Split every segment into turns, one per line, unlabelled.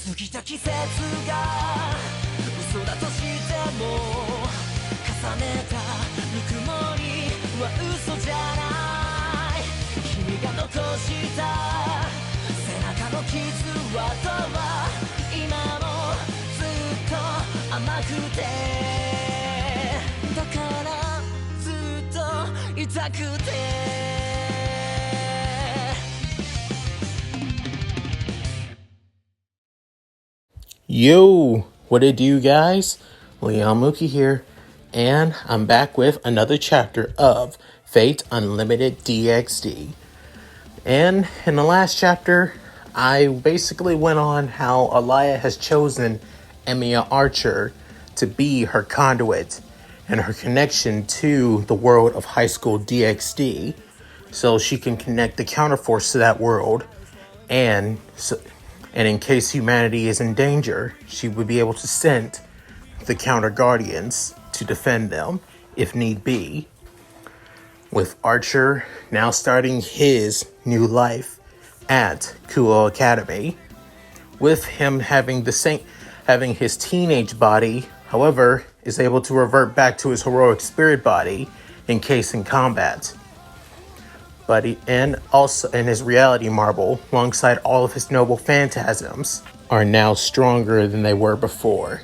過ぎた季節が嘘だとしても重ねたぬくもりは嘘じゃない君が残した背中の傷跡は今もずっと甘くてだからずっと痛くて
Yo, what it do, guys? Leon Mookie here, and I'm back with another chapter of Fate Unlimited DxD. And in the last chapter, I basically went on how Aliyah has chosen Emiya Archer to be her conduit and her connection to the world of Highschool DxD, so she can connect the counterforce to that world, and in case humanity is in danger, she would be able to send the counter guardians to defend them if need be. With Archer now starting his new life at Kuo Academy, with him having his teenage body, however, is able to revert back to his heroic spirit body in case in combat. But his reality marble, alongside all of his noble phantasms, are now stronger than they were before.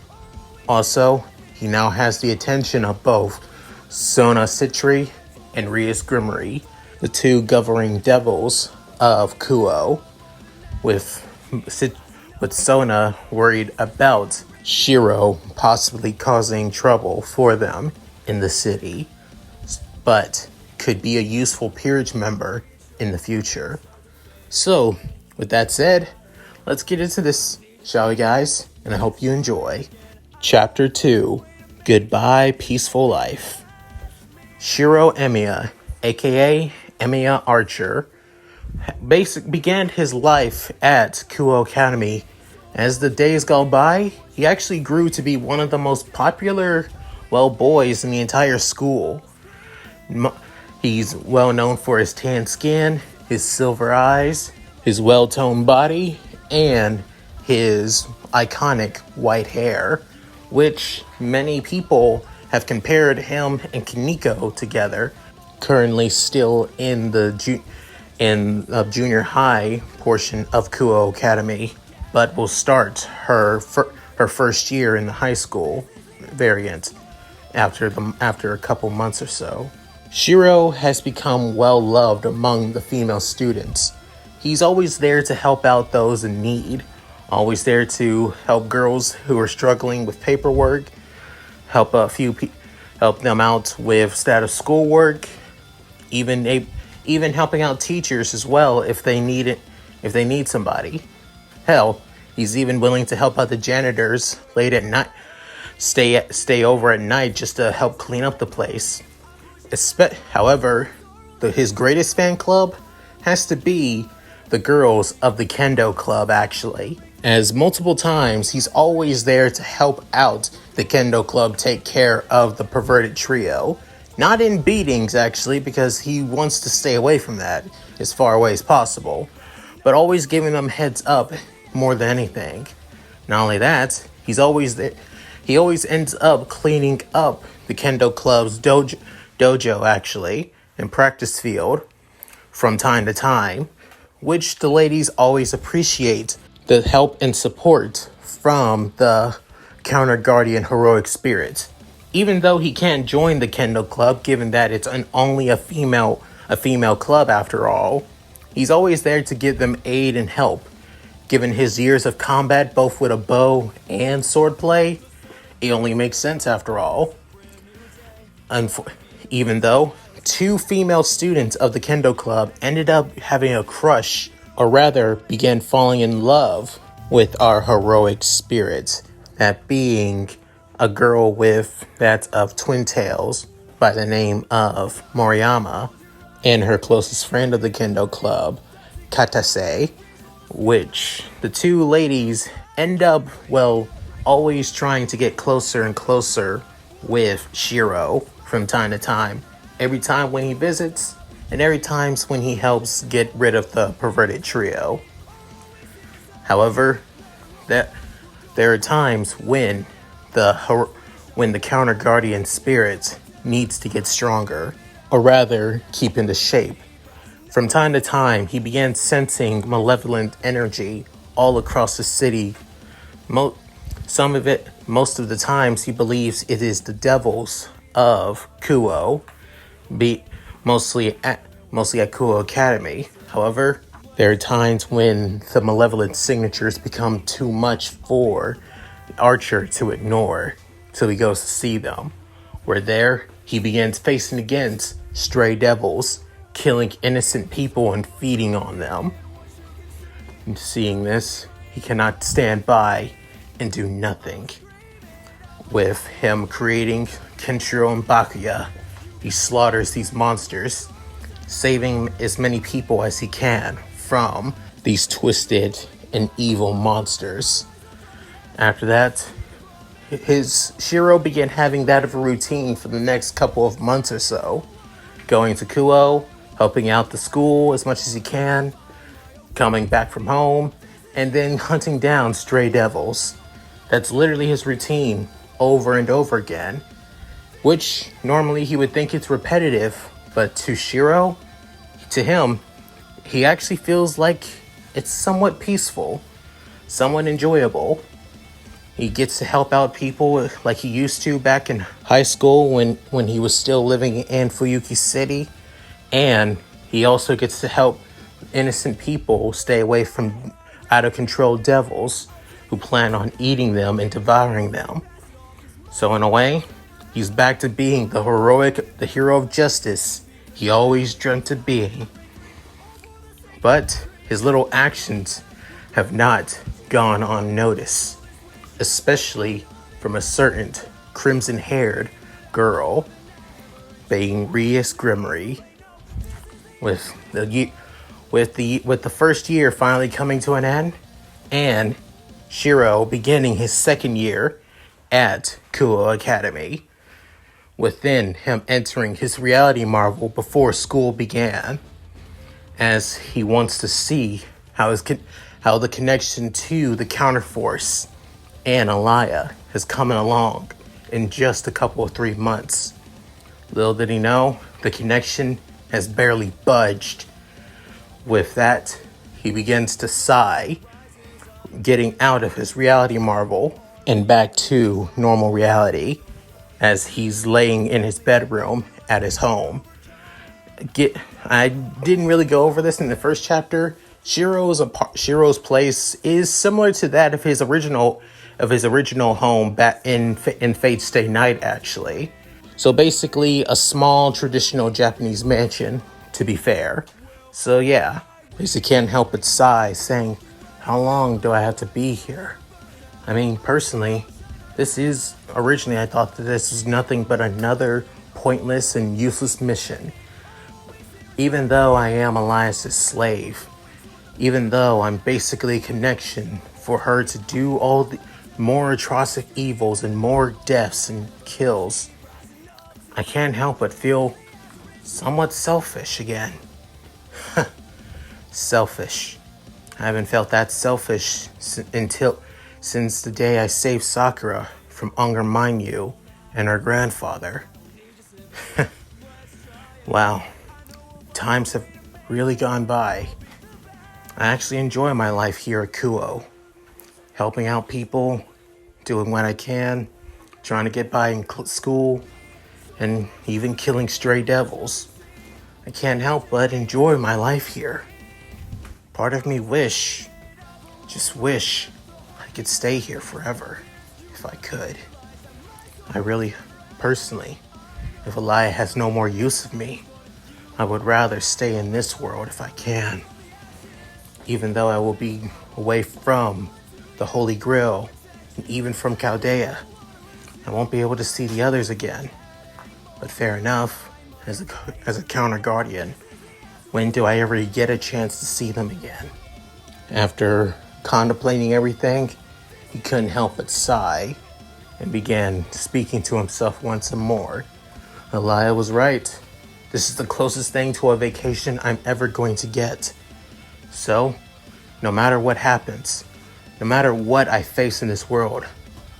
Also, he now has the attention of both Sona Citri and Rias Grimmery, the two governing devils of Kuo, with Sona worried about Shirou possibly causing trouble for them in the city, but could be a useful peerage member in the future. So, with that said, let's get into this, shall we, guys? And I hope you enjoy. Chapter 2, Goodbye Peaceful Life. Shirou Emiya, aka Emiya Archer, began his life at Kuo Academy. As the days go by, he actually grew to be one of the most popular, boys in the entire school. He's well known for his tan skin, his silver eyes, his well-toned body, and his iconic white hair, which many people have compared him and Kaneko together, currently still in the junior high portion of Kuo Academy, but will start her first year in the high school variant after a couple months or so. Shirou has become well-loved among the female students. He's always there to help out those in need, always there to help girls who are struggling with paperwork, help them out with status schoolwork, even helping out teachers as well if they need somebody. Hell, he's even willing to help out the janitors late at night, stay over at night just to help clean up the place. However, his greatest fan club has to be the girls of the Kendo Club, actually. As multiple times, he's always there to help out the Kendo Club take care of the perverted trio. Not in beatings, actually, because he wants to stay away from that as far away as possible, but always giving them heads up more than anything. Not only that, he always ends up cleaning up the Kendo Club's dojo actually, and practice field from time to time, which the ladies always appreciate the help and support from the counter guardian heroic spirit. Even though he can't join the Kendo Club, given that it's only a female club after all, he's always there to give them aid and help. Given his years of combat, both with a bow and swordplay, it only makes sense after all. Even though two female students of the Kendo Club ended up having a crush, or rather began falling in love with our heroic spirit, that being a girl with that of twin tails by the name of Moriyama, and her closest friend of the Kendo Club, Katase, which the two ladies end up, always trying to get closer and closer with Shirou from time to time. Every time when he visits, and every time when he helps get rid of the perverted trio. However, that there are times when the counter guardian spirit needs to get stronger, or rather keep into shape. From time to time, he began sensing malevolent energy all across the city. Most of the times, he believes it is the devils of Kuo, mostly at Kuo Academy. However, there are times when the malevolent signatures become too much for Archer to ignore, so he goes to see them. Where there, he begins facing against stray devils, killing innocent people and feeding on them. And seeing this, he cannot stand by and do nothing. With him creating Kenshiro and Bakuya, he slaughters these monsters, saving as many people as he can from these twisted and evil monsters. After that, Shirou began having that of a routine for the next couple of months or so, going to Kuo, helping out the school as much as he can, coming back from home, and then hunting down stray devils. That's literally his routine over and over again, which normally he would think it's repetitive, but to Shirou, to him, he actually feels like it's somewhat peaceful, somewhat enjoyable. He gets to help out people like he used to back in high school when he was still living in Fuyuki City. And he also gets to help innocent people stay away from out-of-control devils who plan on eating them and devouring them. So in a way, he's back to being the hero of justice he always dreamt of being. But his little actions have not gone unnoticed, especially from a certain crimson-haired girl being Rias Grimmery. With the first year finally coming to an end, and Shirou beginning his second year at Kuo Academy, within him entering his reality marvel before school began, as he wants to see how the connection to the counterforce and Alaya has come along in just a couple of 3 months. Little did he know, the connection has barely budged. With that, he begins to sigh, getting out of his reality marvel and back to normal reality as he's laying in his bedroom at his home. I didn't really go over this in the first chapter. Shirou's place is similar to that of his original home back in Fate Stay Night, actually. So basically a small traditional Japanese mansion, to be fair. So yeah, he can't help but sigh, saying, how long do I have to be here? I mean, personally, originally I thought that this was nothing but another pointless and useless mission. Even though I am Elias's slave, even though I'm basically a connection for her to do all the more atrocious evils and more deaths and kills, I can't help but feel somewhat selfish again. Selfish. I haven't felt that selfish since the day I saved Sakura from Unger Mainyu and her grandfather. Wow. Times have really gone by. I actually enjoy my life here at Kuo. Helping out people, doing what I can, trying to get by in school, and even killing stray devils. I can't help but enjoy my life here. Part of me just wish I could stay here forever, if I could. I really, personally, if Alaya has no more use of me, I would rather stay in this world if I can. Even though I will be away from the Holy Grail, and even from Chaldea, I won't be able to see the others again. But fair enough, as a counter guardian, when do I ever get a chance to see them again? After contemplating everything, he couldn't help but sigh and began speaking to himself once more. Alaya was right. This is the closest thing to a vacation I'm ever going to get. So, no matter what happens, No matter what I face in this world,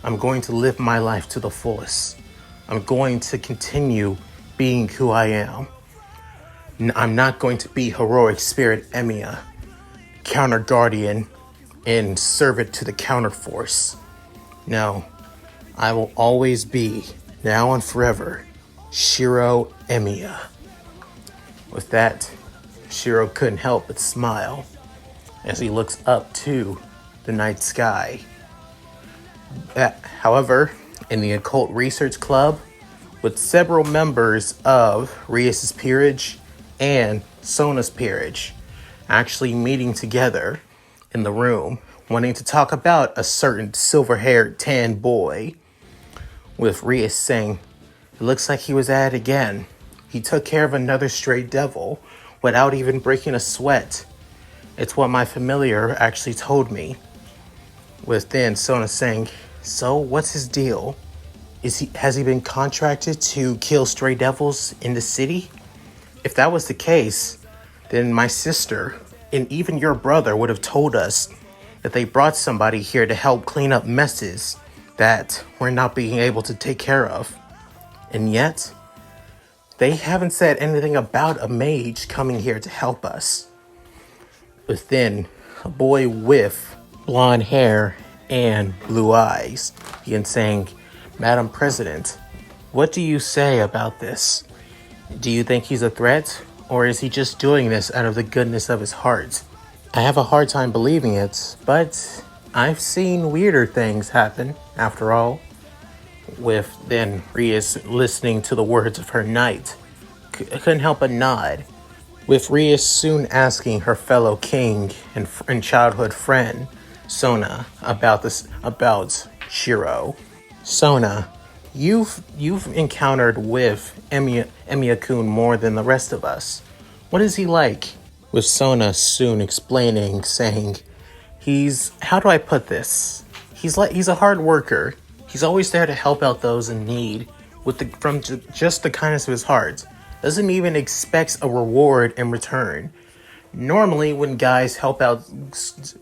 I'm going to live my life to the fullest. I'm going to continue being who I am. I'm not going to be heroic spirit Emiya, counter guardian, and servant to the counter force. No, I will always be, now and forever, Shirou Emiya. With that, Shirou couldn't help but smile as he looks up to the night sky. However, in the Occult Research Club, with several members of Rias' peerage and Sona's peerage actually meeting together in the room, wanting to talk about a certain silver-haired tan boy, with Rias saying, "It looks like he was at it again. He took care of another stray devil without even breaking a sweat. It's what my familiar actually told me." With then Sona saying, "So what's his deal? Has he been contracted to kill stray devils in the city? If that was the case, then my sister and even your brother would have told us that they brought somebody here to help clean up messes that we're not being able to take care of. And yet, they haven't said anything about a mage coming here to help us." Within, a boy with blonde hair and blue eyes began saying, "Madam President, what do you say about this? Do you think he's a threat, or is he just doing this out of the goodness of his heart? I have a hard time believing it, but I've seen weirder things happen, after all." With then Rias listening to the words of her knight, couldn't help but nod, with Rias soon asking her fellow king and childhood friend, Sona, about Shirou. "Sona, you've encountered with Emiya-kun more than the rest of us. What is he like?" With Sona soon explaining, saying, how do I put this? He's a hard worker. He's always there to help out those in need from just the kindness of his heart. Doesn't even expect a reward in return. Normally, when guys help out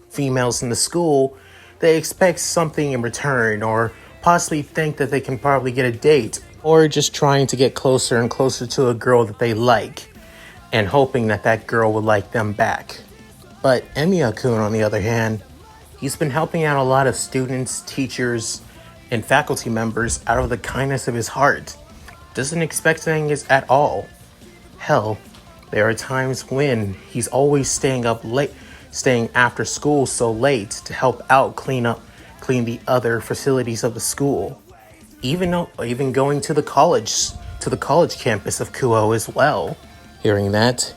females in the school, they expect something in return, or possibly think that they can probably get a date, or just trying to get closer and closer to a girl that they like, and hoping that that girl would like them back. But Emiya-kun, on the other hand, he's been helping out a lot of students, teachers, and faculty members out of the kindness of his heart. Doesn't expect things at all. Hell, there are times when he's always staying after school so late to help out clean the other facilities of the school. Even going to the college campus of Kuo as well. Hearing that,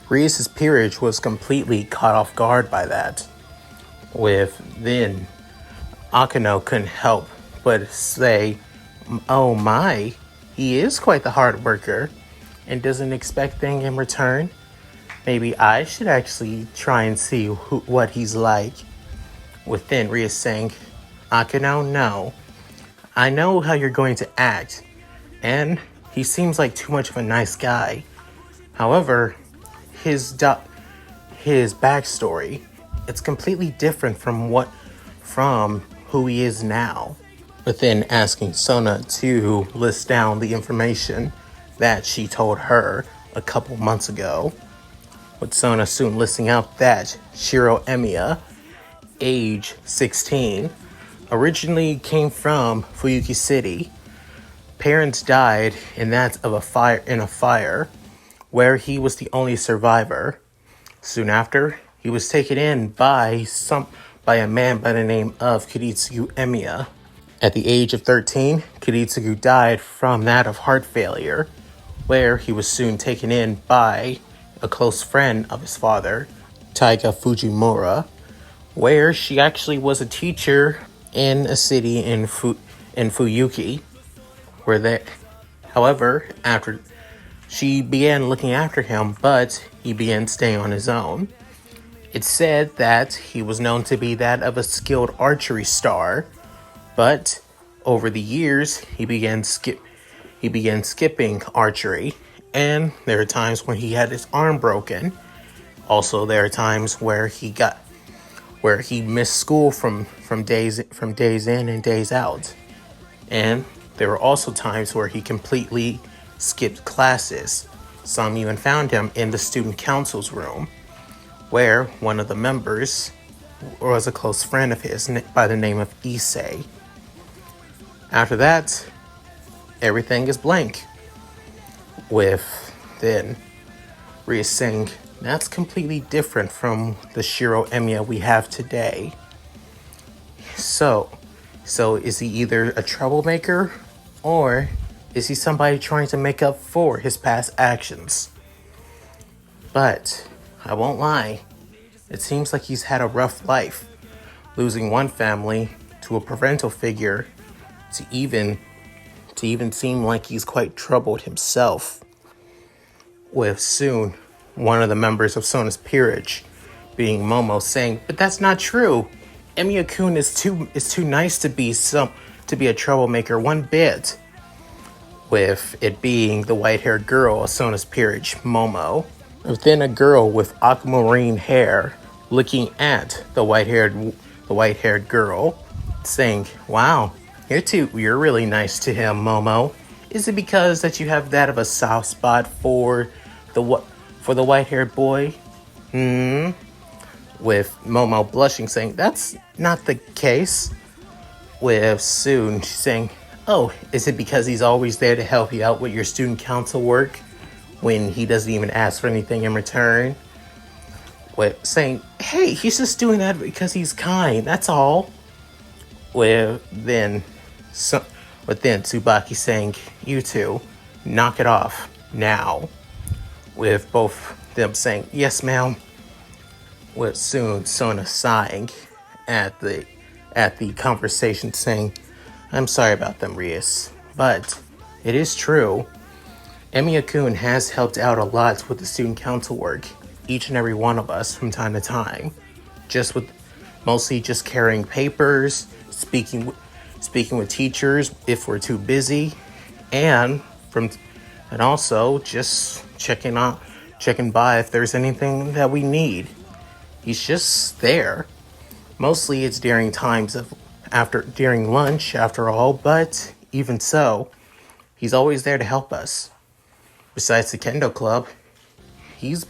Rias' peerage was completely caught off guard by that. With then, Akano couldn't help but say, "Oh my, he is quite the hard worker and doesn't expect things in return. Maybe I should actually try and see what he's like." With then Rias saying, "Akano, no. I know how you're going to act, and he seems like too much of a nice guy. However, his backstory, it's completely different from who he is now." But then asking Sona to list down the information that she told her a couple months ago. With Sona soon listing out that Shirou Emiya, age 16, originally came from Fuyuki City. Parents died in a fire where he was the only survivor. Soon after, he was taken in by a man by the name of Kiritsugu Emiya. At the age of 13, Kiritsugu died from that of heart failure, where he was soon taken in by a close friend of his father, Taiga Fujimura, where she actually was a teacher in a city in Fuyuki. However, after she began looking after him, but he began staying on his own. It's said that he was known to be that of a skilled archery star, but over the years he began skipping archery, and there are times when he had his arm broken. Also, there are times where he got where he missed school from days in and days out. And there were also times where he completely skipped classes. Some even found him in the student council's room, where one of the members was a close friend of his by the name of Issei. After that, everything is blank. With then Ria saying, that's completely different from the Shirou Emiya we have today. So is he either a troublemaker, or is he somebody trying to make up for his past actions? But I won't lie, it seems like he's had a rough life, losing one family to a parental figure, to even seem like he's quite troubled himself. With soon one of the members of Sona's peerage, being Momo, saying, "But that's not true. Emiya-kun is too nice to be a troublemaker one bit." With it being the white-haired girl of Sona's peerage, Momo. Then a girl with aquamarine hair looking at the white-haired girl, saying, "Wow, you're really nice to him, Momo. Is it because that you have that of a soft spot for the white-haired boy?" With Momo blushing, saying, "That's not the case." With Soon saying, "Oh, is it because he's always there to help you out with your student council work when he doesn't even ask for anything in return?" With saying, "Hey, he's just doing that because he's kind, that's all." With then Tsubaki saying, "You two, knock it off now." With both them saying, "Yes, ma'am." With soon Sona sighing at the conversation, saying, "I'm sorry about them, Rias, but it is true. Emiya-kun has helped out a lot with the student council work, each and every one of us from time to time, mostly just carrying papers, speaking with teachers if we're too busy, and also just checking by if there's anything that we need. He's just there. Mostly it's during lunch after all, but even so, he's always there to help us. Besides the Kendo Club, he's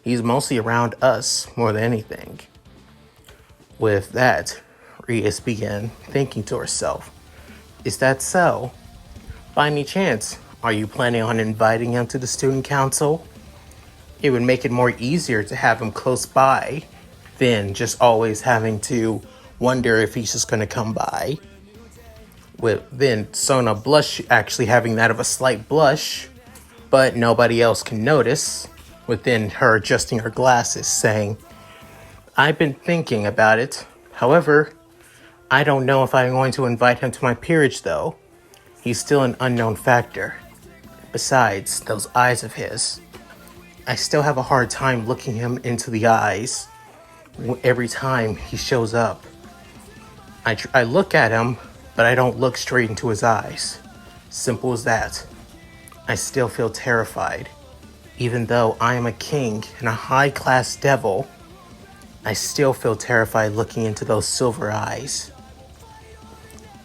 mostly around us more than anything." With that, Rias began thinking to herself, "Is that so? By any chance, are you planning on inviting him to the student council? It would make it more easier to have him close by than just always having to wonder if he's just going to come by." With then Sona actually having that of a slight blush, but nobody else can notice, within her adjusting her glasses, saying, "I've been thinking about it. However, I don't know if I'm going to invite him to my peerage, though. He's still an unknown factor. Besides, those eyes of his. I still have a hard time looking him into the eyes every time he shows up. I look at him, but I don't look straight into his eyes. Simple as that. I still feel terrified. Even though I am a king and a high-class devil, I still feel terrified looking into those silver eyes."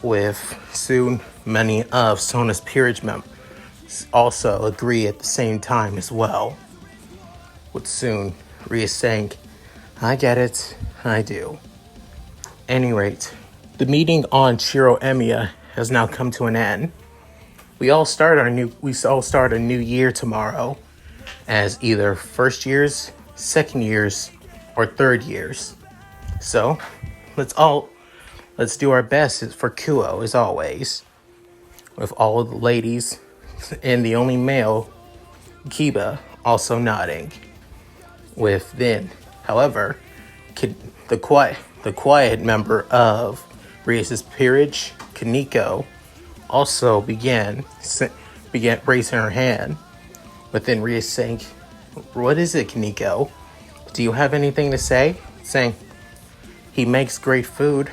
With soon many of Sona's peerage members also agree at the same time as well. With soon Ria saying, "I get it, I do." Any rate, the meeting on Shirou Emiya has now come to an end. We all start a new year tomorrow as either first years, second years, or third years. So let's do our best for Kuo as always. With all of the ladies and the only male, Kiba, also nodding. With then, however, the quiet member of Rias' peerage, Kaneko, also began raising her hand. But then Rias saying, "What is it, Kaneko? Do you have anything to say?" Saying, "He makes great food."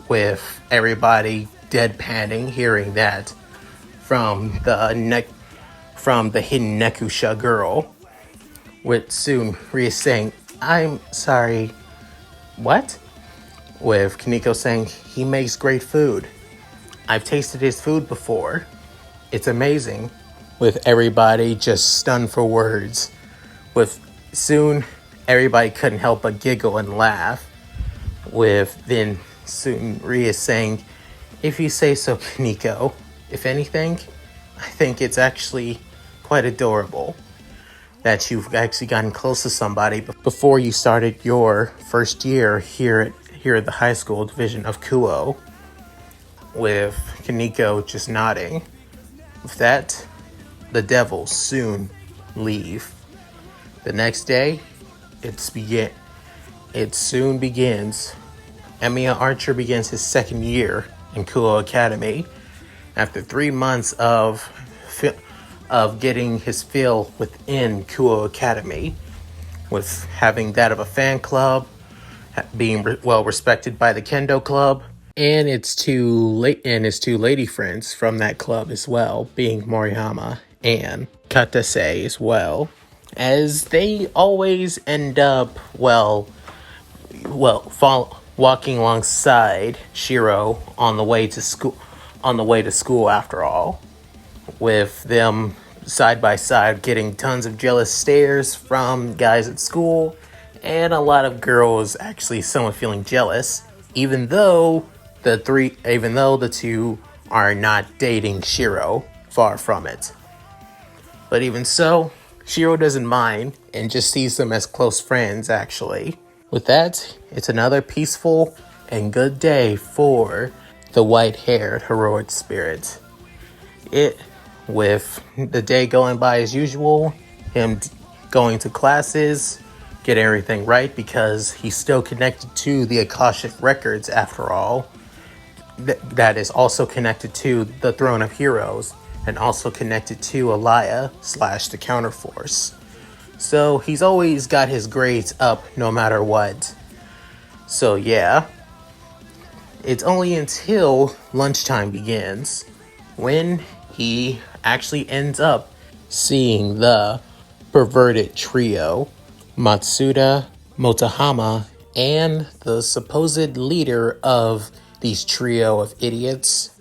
With everybody deadpanning, hearing that from the hidden Nekusha girl. With soon Rias saying, "I'm sorry, what? With Kaneko saying, he makes great food. I've tasted his food before. It's amazing. With everybody just stunned for words. With soon, everybody couldn't help but giggle and laugh. With then soon Ria saying, if you say so, Kaneko. If anything, I think it's actually quite adorable that you've actually gotten close to somebody before you started your first year here at the high school division of Kuo. With Kaneko just nodding. With that, the devils soon leave. The next day, it soon begins. Emiya Archer begins his second year in Kuo Academy. After 3 months of getting his fill within Kuo Academy, with having that of a fan club, being well respected by the Kendo Club, and his two lady friends from that club as well, being Moriyama and Katase as well, as they always end up walking alongside Shirou on the way to school after all, with them side by side getting tons of jealous stares from guys at school, and a lot of girls actually somewhat feeling jealous, even though the two are not dating Shirou, far from it. But even so, Shirou doesn't mind and just sees them as close friends, actually. With that, it's another peaceful and good day for the white-haired heroic spirit. With the day going by as usual, him going to classes, getting everything right because he's still connected to the Akashic Records after all. That is also connected to the Throne of Heroes and also connected to Alaya / the Counterforce. So he's always got his grades up no matter what. So yeah, it's only until lunchtime begins when he actually ends up seeing the perverted trio, Matsuda, Motohama, and the supposed leader of these trio of idiots,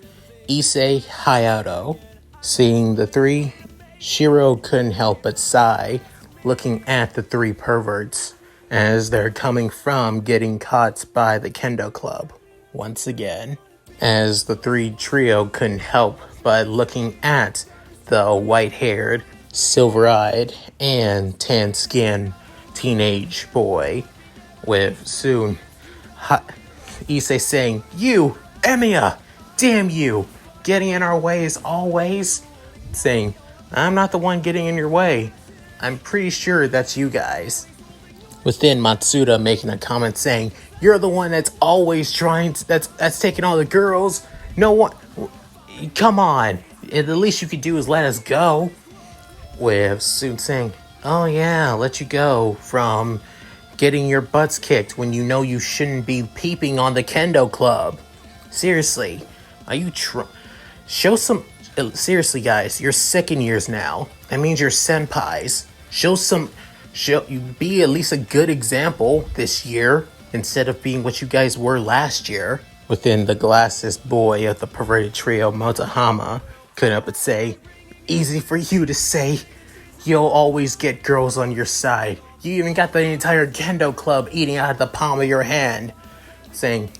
Issei Hayato. Seeing the three, Shirou couldn't help but sigh, looking at the three perverts as they're coming from getting caught by the Kendo Club once again. As the three trio couldn't help but looking at the white-haired, silver-eyed, and tan-skinned teenage boy, with soon Issei saying, "You, Emiya, damn you, getting in our way as always," saying, "I'm not the one getting in your way. I'm pretty sure that's you guys." Within Matsuda making a comment saying, "You're the one that's always trying to, that's taking all the girls. No one, come on. The least you could do is let us go." With Soon saying, "Oh yeah, let you go from getting your butts kicked when you know you shouldn't be peeping on the Kendo Club. Seriously, are you show some, seriously guys, you're second years now. That means you're senpais. You be at least a good example this year instead of being what you guys were last year." Within the glasses boy of the perverted trio, Motohama couldn't help but say, "Easy for you to say. You'll always get girls on your side. You even got the entire Kendo Club eating out of the palm of your hand." Saying,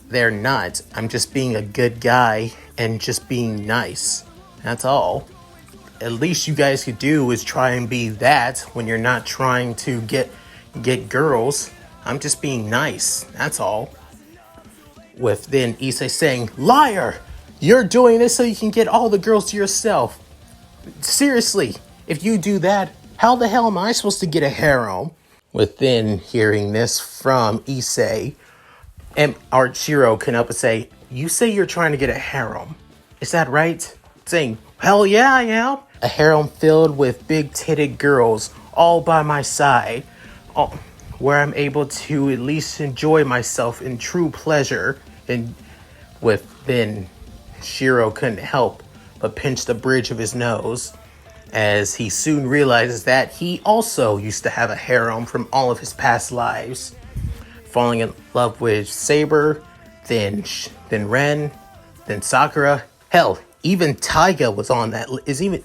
"They're not. I'm just being a good guy and just being nice. That's all. At least you guys could do is try and be that when you're not trying to get girls. I'm just being nice. That's all." With then Issei saying, "Liar! You're doing this so you can get all the girls to yourself. Seriously, if you do that, how the hell am I supposed to get a harem?" Within hearing this from Issei, and Shirou can up and say, "You say you're trying to get a harem. Is that right?" Saying, "Hell yeah, I am. A harem filled with big-titted girls all by my side, where I'm able to at least enjoy myself in true pleasure." And then Shirou couldn't help but pinch the bridge of his nose, as he soon realizes that he also used to have a harem from all of his past lives. falling in love with Saber, then Ren, then Sakura. Hell, even Taiga was on that.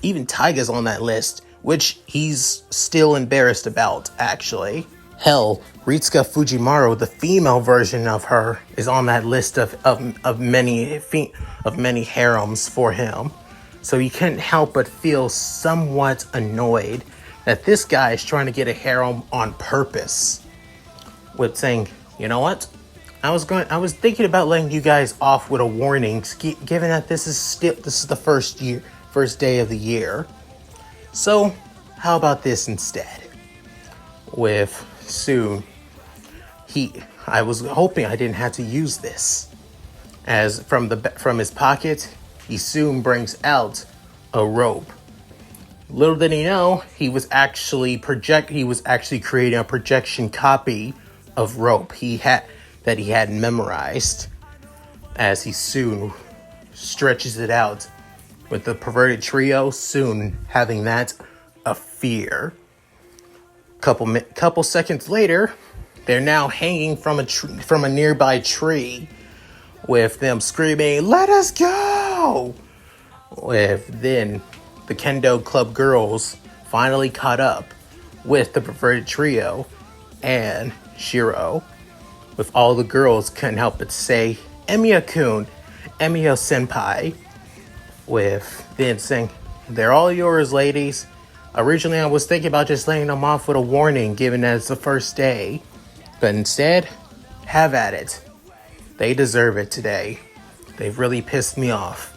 Even Taiga's on that list, which he's still embarrassed about, actually. Hell, Ritsuka Fujimaru, the female version of her, is on that list of many harems for him. So you couldn't help but feel somewhat annoyed that this guy is trying to get a harem on purpose, with saying, you know what? I was thinking about letting you guys off with a warning, given that this is the first day of the year. So, how about this instead? With soon, I was hoping I didn't have to use this, as from his pocket, he soon brings out a rope. Little did he know, he was actually creating a projection copy of rope he had memorized, as he soon stretches it out, with the perverted trio soon having that a fear. Couple seconds later, they're now hanging from a nearby tree, with them screaming, "Let us go!" With then the Kendo Club girls finally caught up with the perverted trio and Shirou. With all the girls couldn't help but say, "Emiya-kun, Emiya-senpai." With then saying, "They're all yours, ladies. Originally, I was thinking about just letting them off with a warning, given that it's the first day. But instead, have at it. They deserve it today. They've really pissed me off."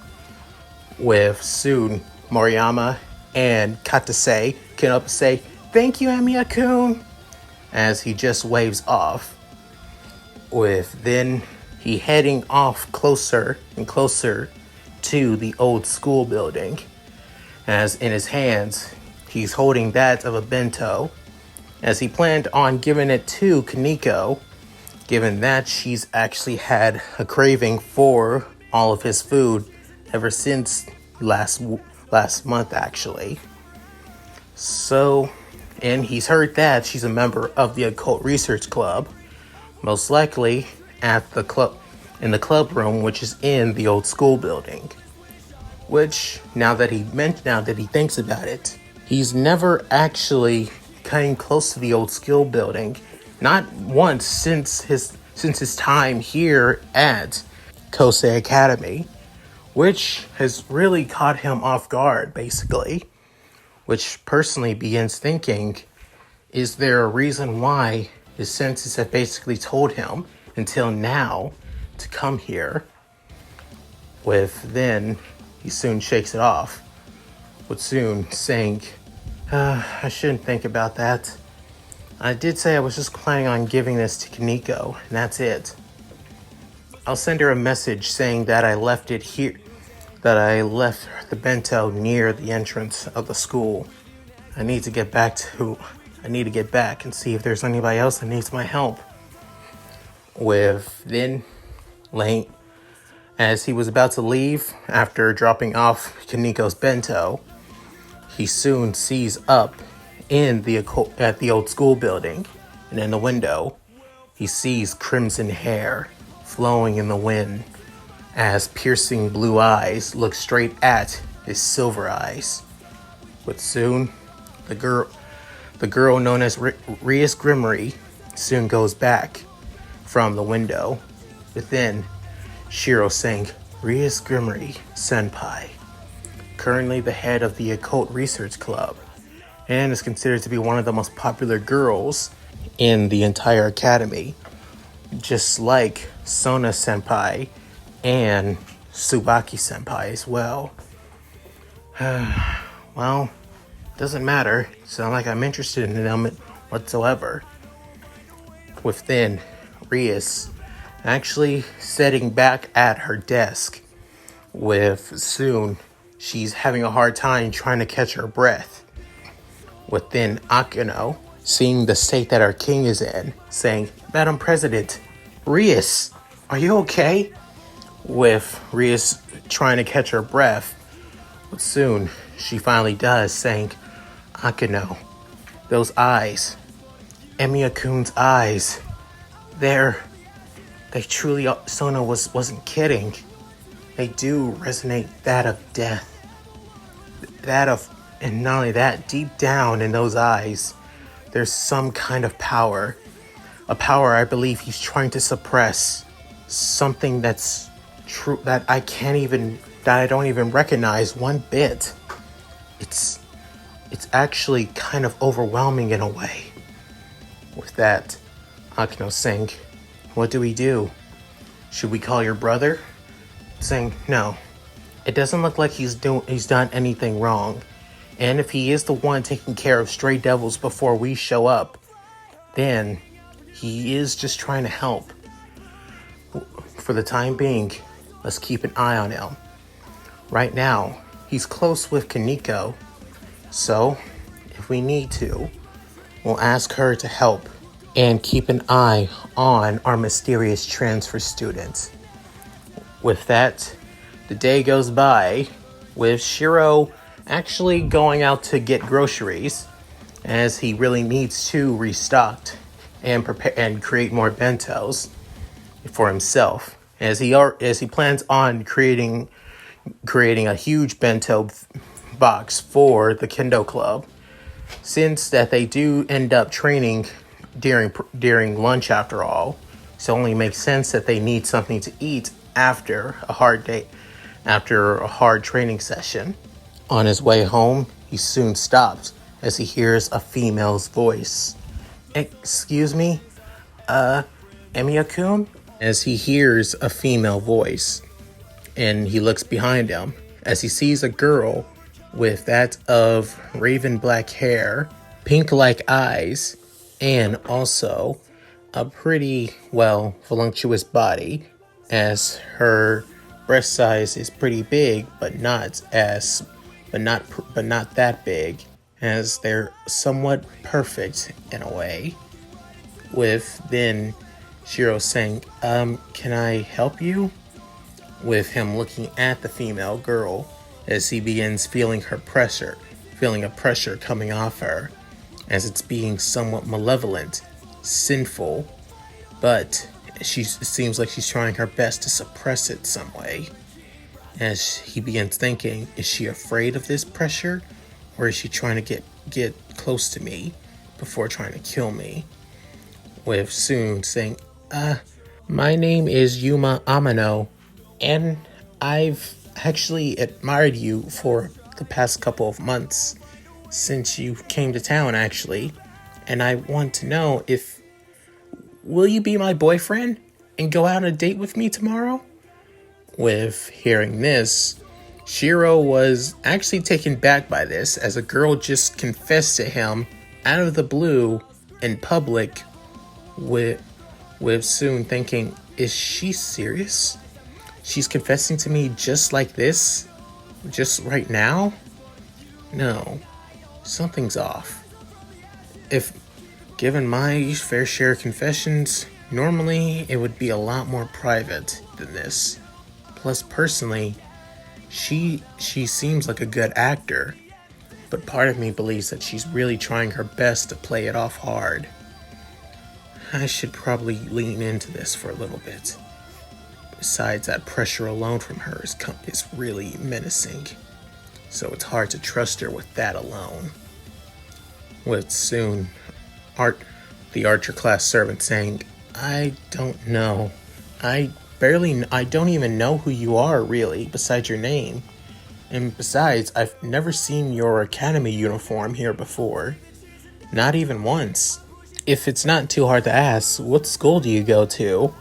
With soon, Moriyama and Katase can up say, "Thank you, Emiya-kun," as he just waves off. With then he heading off closer and closer to the old school building, as in his hands he's holding that of a bento, as he planned on giving it to Kaneko, given that she's actually had a craving for all of his food ever since last month, actually. So, and he's heard that she's a member of the Occult Research Club, most likely at the club, in the club room, which is in the old school building. Which, now that he thinks about it, he's never actually came close to the old school building, not once since his time here at Kosei Academy, which has really caught him off guard, basically. Which personally begins thinking, is there a reason why his senses have basically told him until now to come here? With then, he soon shakes it off, with soon saying, I shouldn't think about that. I did say I was just planning on giving this to Kaneko, and that's it. I'll send her a message saying that I left it here, that I left the bento near the entrance of the school. I need to get back and see if there's anybody else that needs my help. With then, Lane, as he was about to leave after dropping off Kaneko's bento, he soon sees up at the old school building, and in the window, he sees crimson hair flowing in the wind, as piercing blue eyes look straight at his silver eyes. But soon, the girl known as Rias Grimmery soon goes back from the window. Within, Shirou saying, "Rias Grimmery Senpai, currently the head of the Occult Research Club, and is considered to be one of the most popular girls in the entire academy, just like Sona Senpai and Tsubaki Senpai as well." Well, doesn't matter. It's not like I'm interested in them whatsoever. Within, Rias actually sitting back at her desk, with soon she's having a hard time trying to catch her breath. Within, Akino, seeing the state that our king is in, saying, "Madam President, Rias, are you okay?" With Rias trying to catch her breath, but soon she finally does, saying, "Akino, those eyes, Emiya-kun's eyes, they truly, Sona wasn't kidding. They do resonate that of death. And not only that, deep down in those eyes, there's some kind of power. A power I believe he's trying to suppress. Something that's true, that I don't even recognize one bit. It's actually kind of overwhelming in a way. With that, Akino's saying, what do we do? Should we call your brother? Saying, no. It doesn't look like he's done anything wrong. And if he is the one taking care of stray devils before we show up, then he is just trying to help. For the time being, let's keep an eye on him. Right now, he's close with Kaneko, so if we need to, we'll ask her to help and keep an eye on our mysterious transfer student. With that, the day goes by with Shirou actually going out to get groceries, as he really needs to restock and prepare and create more bentos for himself, as he plans on creating a huge bento box for the Kendo Club, since that they do end up training during lunch after all. So it only makes sense that they need something to eat after a hard training session. On his way home, he soon stops as he hears a female's voice. Excuse me, Emiya-kun? As he hears a female voice, and he looks behind him as he sees a girl with that of raven black hair, pink-like eyes, and also a pretty, voluptuous body, as her breast size is pretty big, but not that big, as they're somewhat perfect in a way. With then Shirou saying, can I help you? With him looking at the female girl as he begins feeling a pressure coming off her, as it's being somewhat malevolent, sinful, but it seems like she's trying her best to suppress it some way. As he begins thinking, is she afraid of this pressure, or is she trying to get close to me before trying to kill me? With soon saying, my name is Yuma Amano, and I've actually admired you for the past couple of months since you came to town, actually, and I want to know will you be my boyfriend and go out on a date with me tomorrow? With hearing this, Shirou was actually taken back by this, as a girl just confessed to him out of the blue in public, with soon thinking, is she serious? She's confessing to me just like this? Just right now? No, something's off. If given my fair share of confessions, normally it would be a lot more private than this. Plus, personally, she seems like a good actor, but part of me believes that she's really trying her best to play it off hard. I should probably lean into this for a little bit. Besides, that pressure alone from her is really menacing, so it's hard to trust her with that alone. With soon, the archer class servant saying, I don't know. I don't even know who you are, really, besides your name. And besides, I've never seen your academy uniform here before. Not even once. If it's not too hard to ask, what school do you go to?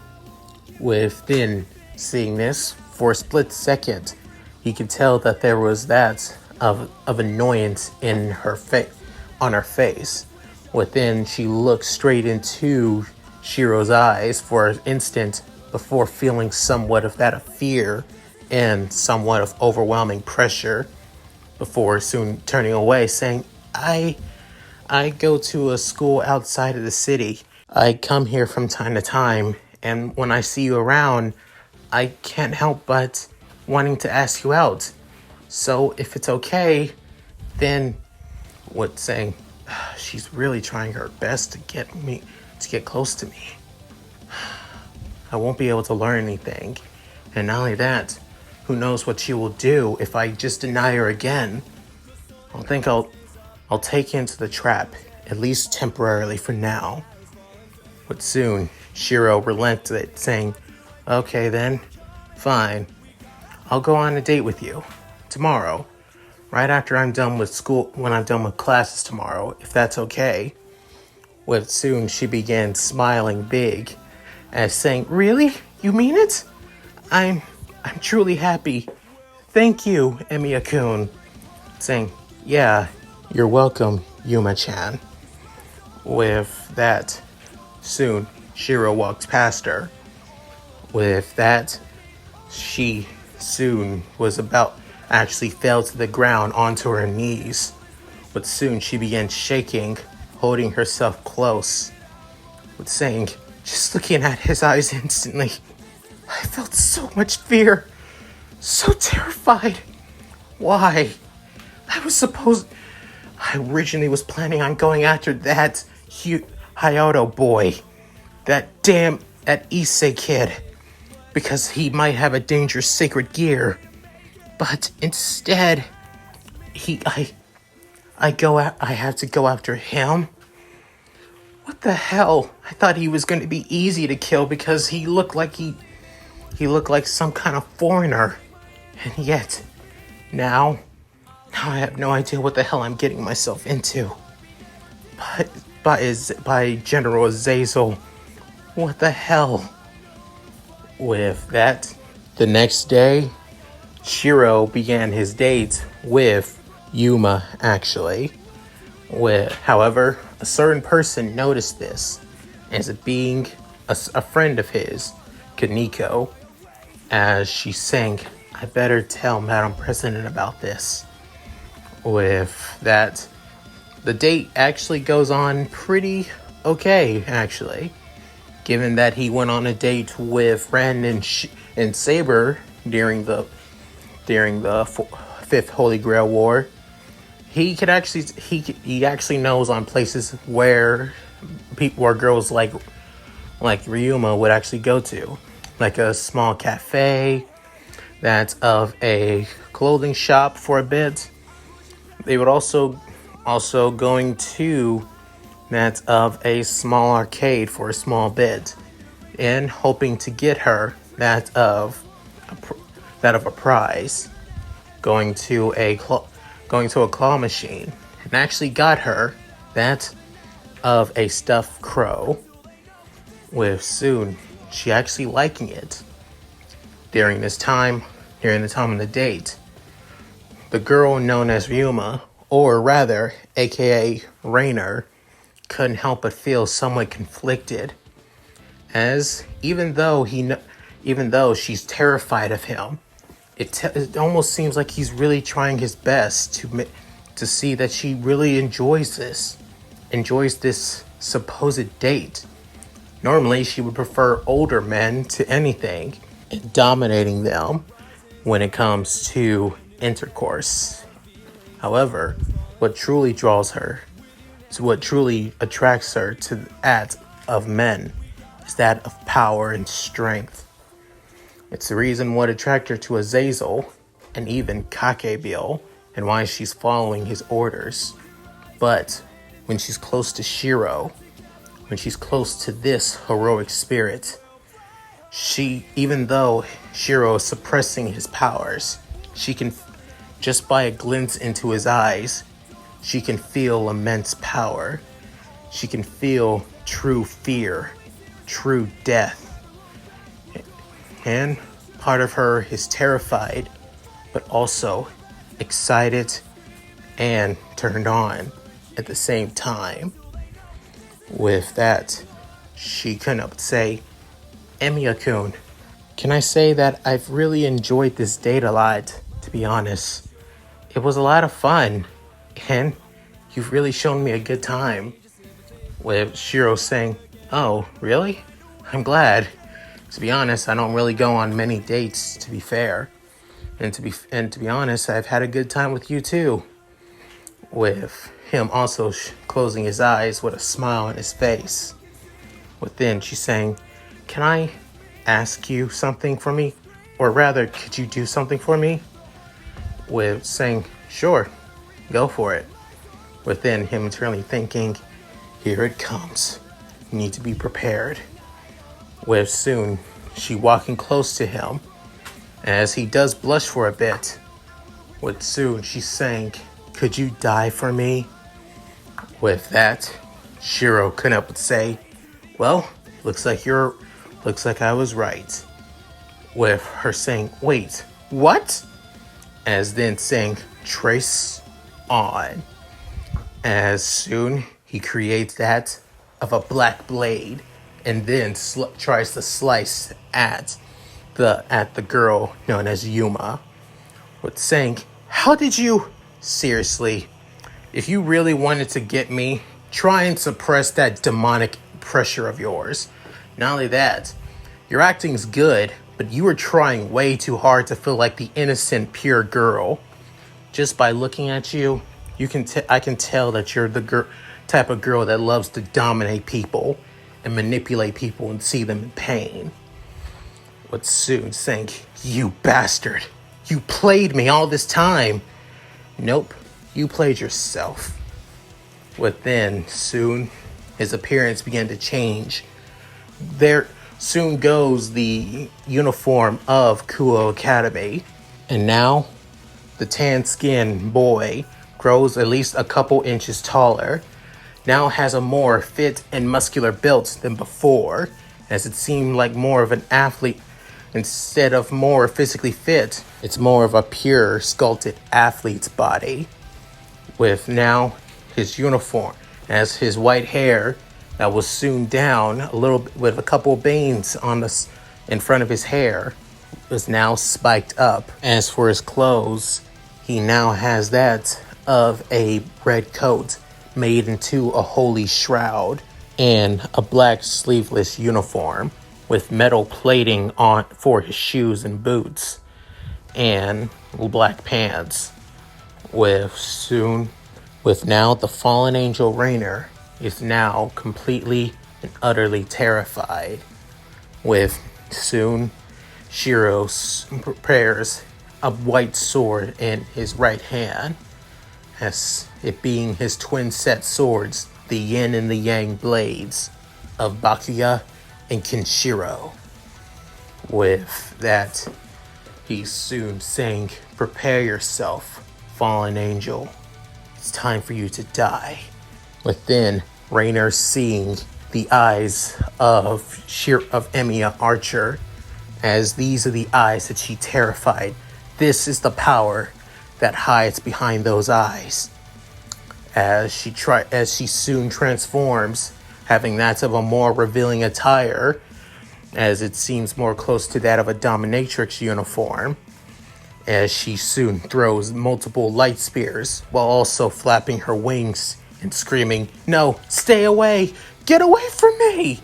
With then seeing this, for a split second, he could tell that there was that of annoyance in her on her face. Within, she looked straight into Shirou's eyes for an instant before feeling somewhat of that of fear and somewhat of overwhelming pressure, before soon turning away, saying, I go to a school outside of the city. I come here from time to time, and when I see you around, I can't help but wanting to ask you out. So if it's okay, then saying, she's really trying her best to get close to me. I won't be able to learn anything. And not only that, who knows what she will do if I just deny her again. I think I'll take you into the trap, at least temporarily for now. But soon, Shirou relented, saying, okay then, fine. I'll go on a date with you tomorrow, right after I'm done with school, when I'm done with classes tomorrow, if that's okay. But soon she began smiling big, as saying, really? You mean it? I'm truly happy. Thank you, Emiya-kun. Saying, yeah, you're welcome, Yuma-chan. With that, soon, Shirou walked past her. With that, she soon was actually fell to the ground onto her knees. But soon she began shaking, holding herself close, with saying, just looking at his eyes instantly, I felt so much fear, so terrified. Why? I originally was planning on going after that Hayato boy, that Issei kid, because he might have a dangerous sacred gear. But instead, I have to go after him? What the hell? I thought he was going to be easy to kill because he looked like some kind of foreigner. And yet, now I have no idea what the hell I'm getting myself into. But by General Azazel, what the hell? With that, the next day, Shirou began his date with Yuma, actually. However, a certain person noticed this as it being a friend of his, Kaneko, as she sang, I better tell Madam President about this. With that, the date actually goes on pretty okay, actually. Given that he went on a date with Ren and Saber during the Fifth Holy Grail War, he actually knows on places where girls like Ryuma would actually go to, like a small cafe that's of a clothing shop for a bit. They would also going to that of a small arcade for a small bit, and hoping to get her that of a prize, going to a claw machine, and actually got her that of a stuffed crow, with soon she actually liking it. During the time of the date, the girl known as Ryuma, or rather, aka Rainer, couldn't help but feel somewhat conflicted, as even though she's terrified of him, it almost seems like he's really trying his best to see that she really enjoys this supposed date. Normally, she would prefer older men to anything, and dominating them when it comes to intercourse. However, what truly attracts her to the act of men is that of power and strength. It's the reason what attracted her to Azazel and even Kakebiel, and why she's following his orders. But when she's close to Shirou, when she's close to this heroic spirit, even though Shirou is suppressing his powers, she can, just by a glimpse into his eyes, she can feel immense power. She can feel true fear, true death. And part of her is terrified, but also excited and turned on at the same time. With that, she couldn't help but say, Emiya-kun, can I say that I've really enjoyed this date a lot, to be honest. It was a lot of fun, and you've really shown me a good time. With Shirou saying, oh, really? I'm glad. To be honest, I don't really go on many dates, to be fair. And to be honest, I've had a good time with you too. With him also closing his eyes with a smile on his face. Within, she's saying, can I ask you something for me? Or rather, could you do something for me? With saying, sure, go for it. Within him internally thinking, here it comes. You need to be prepared. With soon, she walking close to him. As he does blush for a bit. With soon, she's saying, could you die for me? With that, Shirou couldn't help but say, well, looks like I was right. With her saying, wait, what? As then saying, trace on. As soon he creates that of a black blade and then tries to slice at the girl known as Yuma. With saying, how did you, seriously, if you really wanted to get me, try and suppress that demonic pressure of yours. Not only that, your acting's good, but you were trying way too hard to feel like the innocent, pure girl. Just by looking at you, I can tell that you're the type of girl that loves to dominate people and manipulate people and see them in pain. But soon saying, you bastard, you played me all this time. Nope, you played yourself. Within soon, his appearance began to change. There soon goes the uniform of Kuo Academy. And now, the tan-skinned boy grows at least a couple inches taller. Now has a more fit and muscular build than before, as it seemed like more of an athlete. Instead of more physically fit, it's more of a pure, sculpted athlete's body. With now his uniform, as his white hair that was soon down a little bit with a couple of bangs in front of his hair was now spiked up. As for his clothes, he now has that of a red coat made into a holy shroud and a black sleeveless uniform with metal plating on for his shoes and boots and black pants. With now the fallen angel Rainer is now completely and utterly terrified. With soon Shirou prepares a white sword in his right hand, as it being his twin set swords, the yin and the yang blades of Bakuya and Kenshiro. With that, he's soon saying, prepare yourself, fallen angel. It's time for you to die. Within, Rainer seeing the eyes of Emiya Archer, as these are the eyes that she terrified. This is the power that hides behind those eyes. As she soon transforms, having that of a more revealing attire, as it seems more close to that of a dominatrix uniform, as she soon throws multiple light spears while also flapping her wings and screaming, no, stay away, get away from me!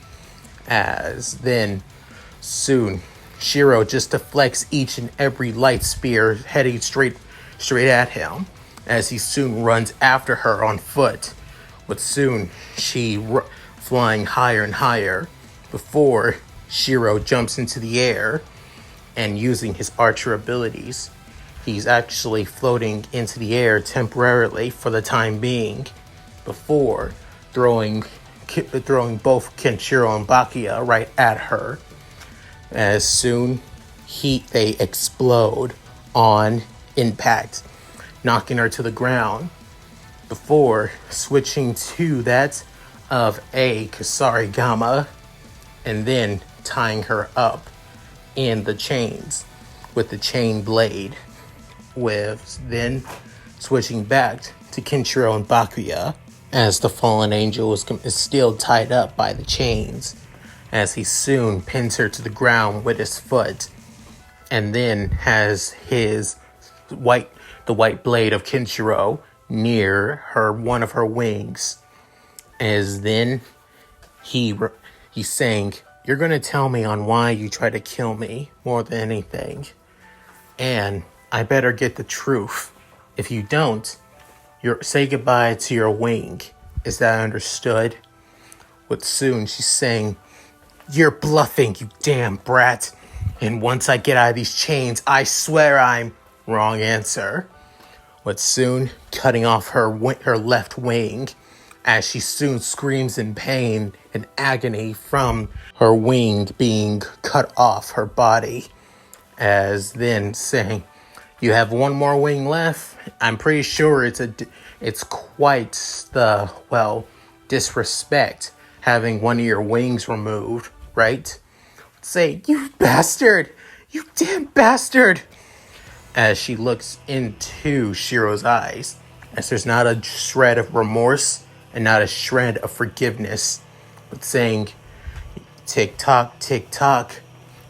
As then soon Shirou just deflects each and every light spear heading straight at him, as he soon runs after her on foot, with soon she flying higher and higher before Shirou jumps into the air and using his archer abilities. He's actually floating into the air temporarily for the time being before throwing both Kenshiro and Bakuya right at her. As soon they explode on impact, knocking her to the ground before switching to that of a Kasarigama and then tying her up in the chains with the chain blade, with then switching back to Kenshiro and Bakuya as the fallen angel is still tied up by the chains, as he soon pins her to the ground with his foot and then has the white blade of Kenshiro near one of her wings, as then he's saying, you're going to tell me on why you try to kill me more than anything, and I better get the truth. If you don't, say goodbye to your wing. Is that understood? But soon she's saying, You're bluffing, you damn brat. And once I get out of these chains, I swear I'm... Wrong answer. With soon cutting off her left wing, as she soon screams in pain and agony from her wing being cut off her body. As then saying, you have one more wing left. I'm pretty sure it's quite the, well, disrespect having one of your wings removed, right? Say, you bastard! You damn bastard! As she looks into Shirou's eyes, as there's not a shred of remorse and not a shred of forgiveness, but saying, tick tock,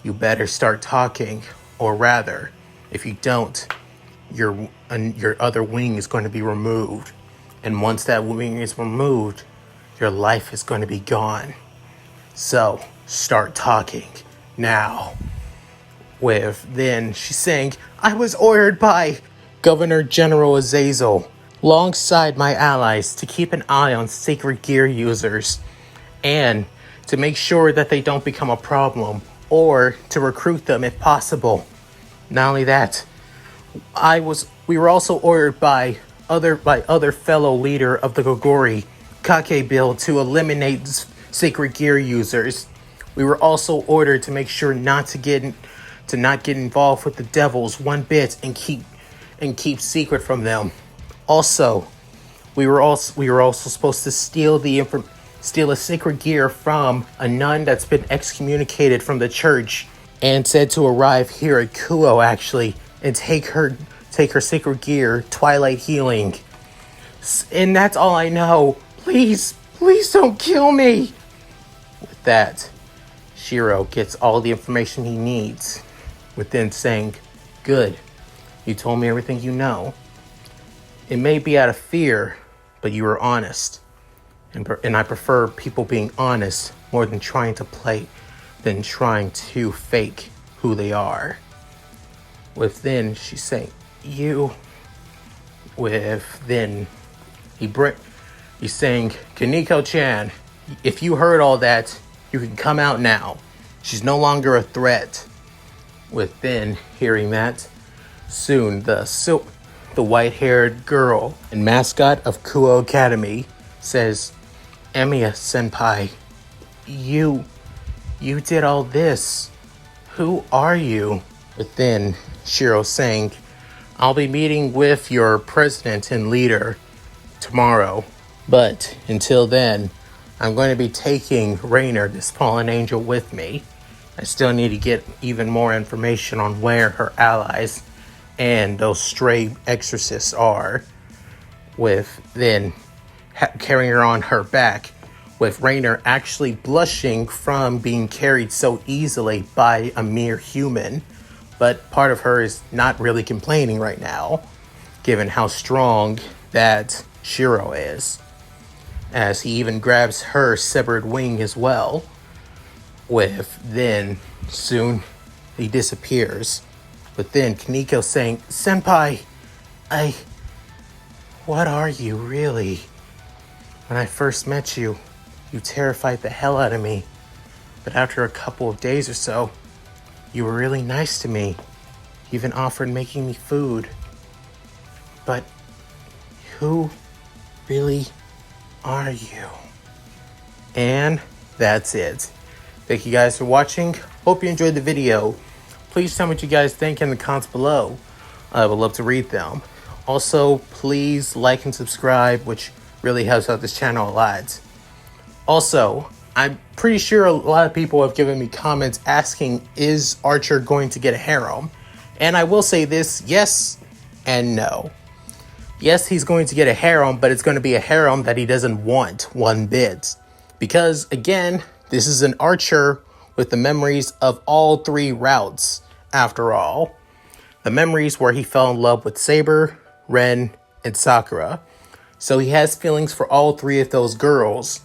you better start talking, or rather, if you don't, your other wing is going to be removed, and once that wing is removed, your life is going to be gone. So, start talking now. With then she's saying, I was ordered by Governor General Azazel, alongside my allies, to keep an eye on sacred gear users and to make sure that they don't become a problem, or to recruit them if possible. Not only that, we were also ordered by other fellow leader of the Gogori Kake Bill to eliminate sacred gear users. We were also ordered to make sure not to get involved with the devils one bit and keep secret from them. Also, we were also supposed to steal a sacred gear from a nun that's been excommunicated from the church and said to arrive here at Kuo actually and take her sacred gear, Twilight Healing. And that's all I know. Please don't kill me. With that, Shirou gets all the information he needs, within saying, good, you told me everything you know. It may be out of fear, but you were honest. And I prefer people being honest more than trying to fake who they are. Within, she's saying, he's saying, Kaneko-chan, if you heard all that, you can come out now. She's no longer a threat. Within hearing that, soon the white-haired girl and mascot of Kuo Academy says, Emiya senpai, you did all this. Who are you? Within, Shirou saying, I'll be meeting with your president and leader tomorrow, but until then, I'm going to be taking Rainer, this fallen angel, with me. I still need to get even more information on where her allies and those stray exorcists are, with then carrying her on her back, with Rainer actually blushing from being carried so easily by a mere human. But part of her is not really complaining right now, given how strong that Shirou is, as he even grabs her severed wing as well. With then, soon, he disappears. But then Kaneko saying, Senpai, what are you really? When I first met you, you terrified the hell out of me. But after a couple of days or so, you were really nice to me. You even offered making me food. But who really are you? And that's it. Thank you guys for watching. Hope you enjoyed the video. Please tell me what you guys think in the comments below. I would love to read them. Also, please like and subscribe, which really helps out this channel a lot. Also, I'm pretty sure a lot of people have given me comments asking, is Archer going to get a harem? And I will say this, yes and no. Yes, he's going to get a harem, but it's going to be a harem that he doesn't want one bit. Because, again, this is an Archer with the memories of all three routes, after all. The memories where he fell in love with Saber, Ren, and Sakura. So he has feelings for all three of those girls.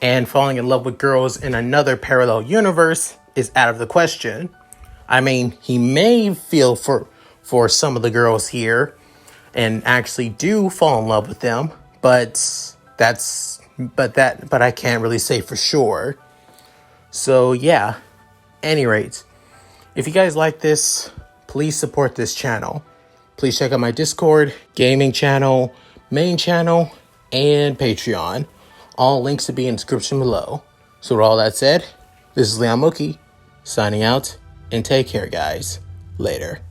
And falling in love with girls in another parallel universe is out of the question. I mean, he may feel for some of the girls here and actually do fall in love with them, but I can't really say for sure. So yeah, any rate, if you guys like this, please support this channel. Please check out my Discord, gaming channel, main channel, and Patreon. All links will be in the description below. So with all that said, this is Leon Mookie, signing out, and take care, guys. Later.